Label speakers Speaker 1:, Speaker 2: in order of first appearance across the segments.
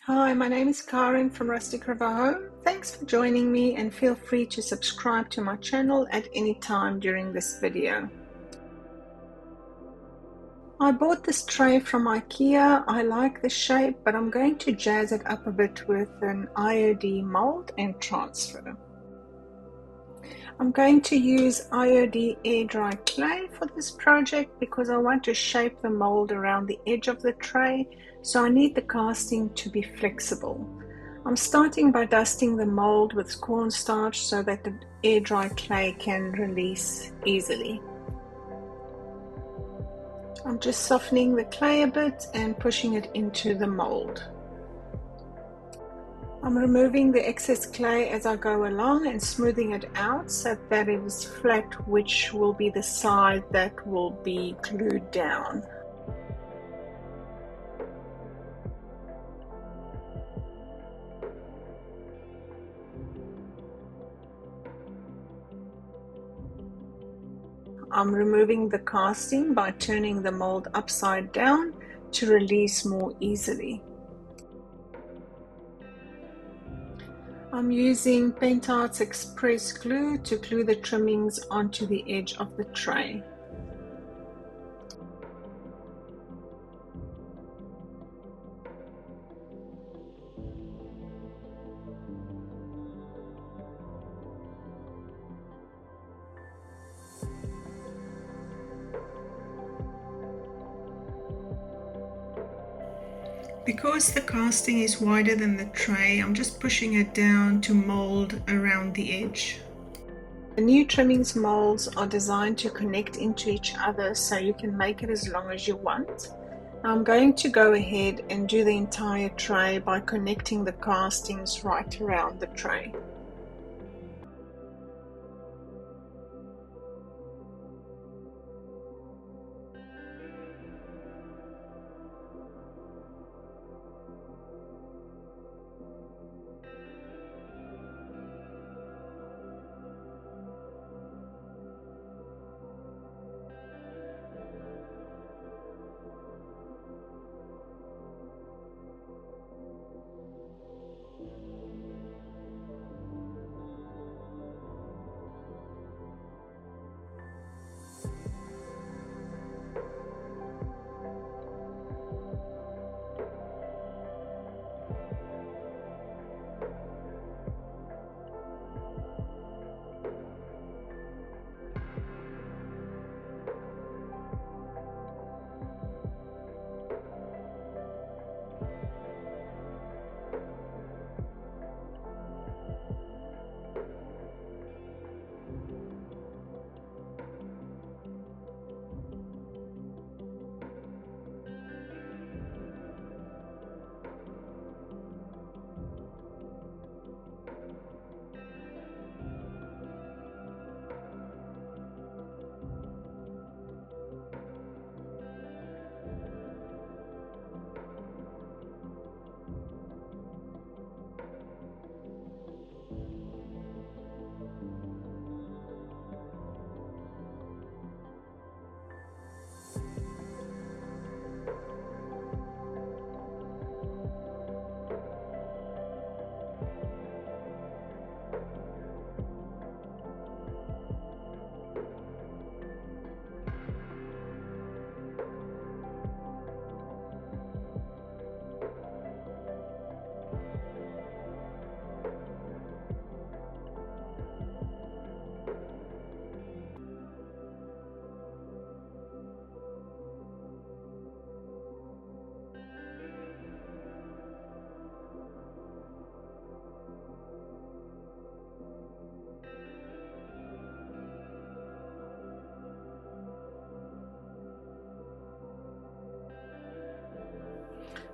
Speaker 1: Hi, my name is Karin from Rustic River Home. Thanks for joining me and feel free to subscribe to my channel at any time during this video. I bought this tray from Ikea. I like the shape, but I'm going to jazz it up a bit with an IOD mold and transfer. I'm going to use IOD air dry clay for this project because I want to shape the mold around the edge of the tray, so I need the casting to be flexible. I'm starting by dusting the mold with cornstarch so that the air dry clay can release easily. I'm just softening the clay a bit and pushing it into the mold. I'm removing the excess clay as I go along and smoothing it out so that it is flat, which will be the side that will be glued down. I'm removing the casting by turning the mold upside down to release more easily. I'm using Paint Arts Express glue to glue the trimmings onto the edge of the tray. Because the casting is wider than the tray, I'm just pushing it down to mold around the edge. The new trimmings molds are designed to connect into each other so you can make it as long as you want. I'm going to go ahead and do the entire tray by connecting the castings right around the tray.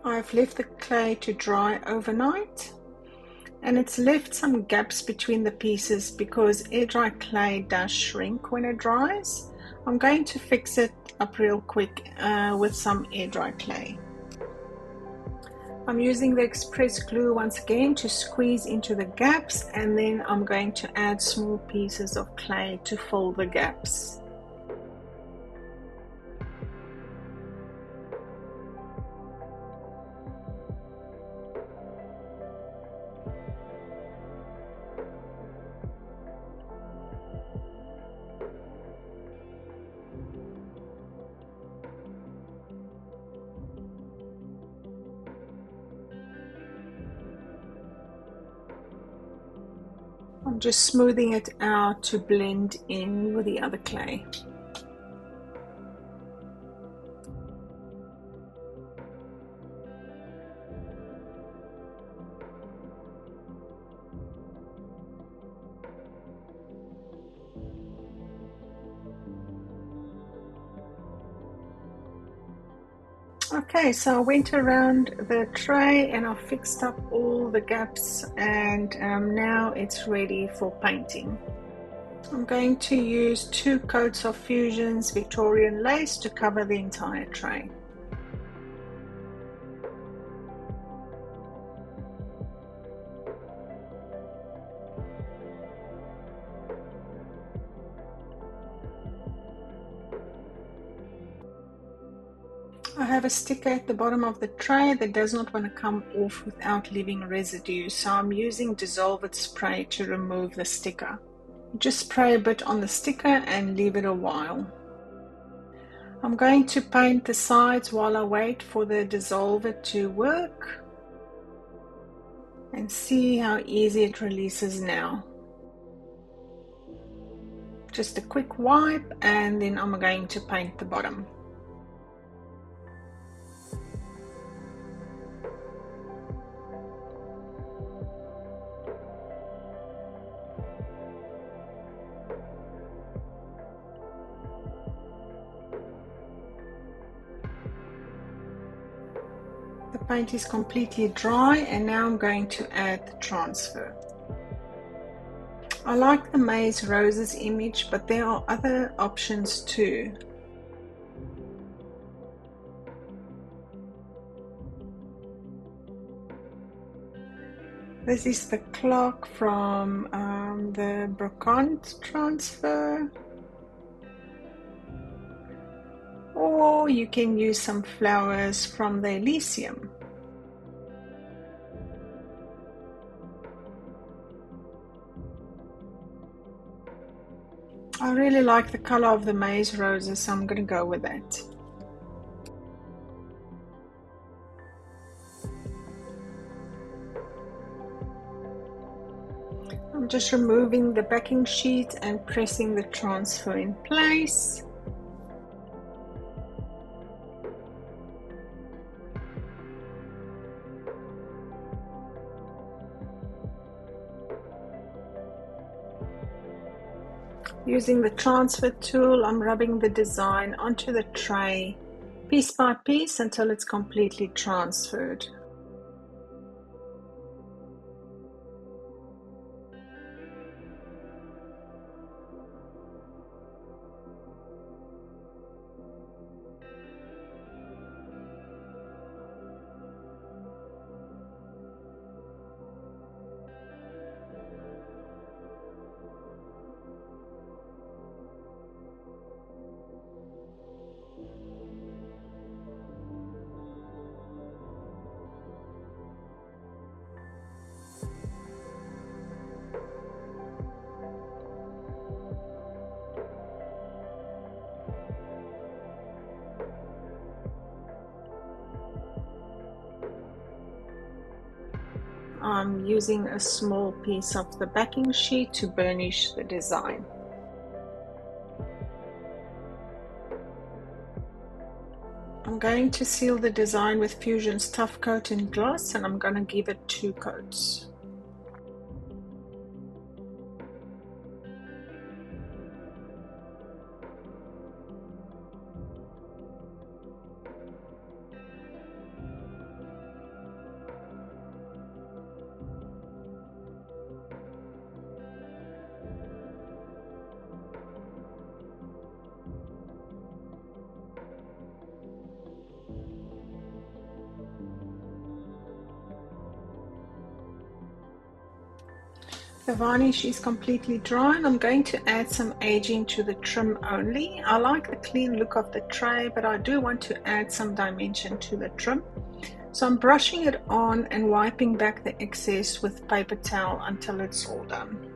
Speaker 1: I've left the clay to dry overnight, and it's left some gaps between the pieces because air dry clay does shrink when it dries. I'm going to fix it up real quick with some air dry clay. I'm using the express glue once again to squeeze into the gaps, and then I'm going to add small pieces of clay to fill the gaps. I'm just smoothing it out to blend in with the other clay. Okay, so I went around the tray and I fixed up all the gaps, and now it's ready for painting. I'm going to use 2 coats of Fusion's Victorian lace to cover the entire tray. I have a sticker at the bottom of the tray that does not want to come off without leaving residue, so I'm using dissolved spray to remove the sticker. Just spray a bit on the sticker and leave it a while. I'm going to paint the sides while I wait for the dissolver to work, and see how easy it releases now. Just a quick wipe and then I'm going to paint the bottom. The paint is completely dry and now I'm going to add the transfer. I like the Maze Roses image, but there are other options too. This is the clock from the brocante transfer. Or you can use some flowers from the Elysium. I really like the color of the Maze Roses, so I'm going to go with that. I'm just removing the backing sheet and pressing the transfer in place. Using the transfer tool, I'm rubbing the design onto the tray piece by piece until it's completely transferred. I'm using a small piece of the backing sheet to burnish the design. I'm going to seal the design with Fusion's Tough Coat and Gloss, and I'm going to give it 2 coats. The varnish is completely dry and I'm going to add some aging to the trim only. I like the clean look of the tray, but I do want to add some dimension to the trim. So I'm brushing it on and wiping back the excess with paper towel until it's all done.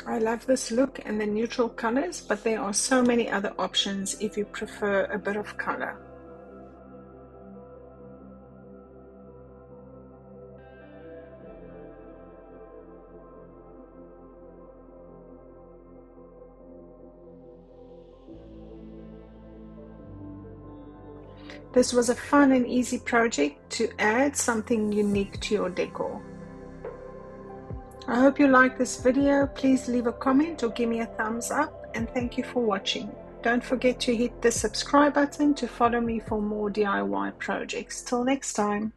Speaker 1: I love this look and the neutral colors, but there are so many other options if you prefer a bit of color. This was a fun and easy project to add something unique to your decor. I hope you like this video. Please leave a comment or give me a thumbs up, and thank you for watching. Don't forget to hit the subscribe button to follow me for more DIY projects. Till next time.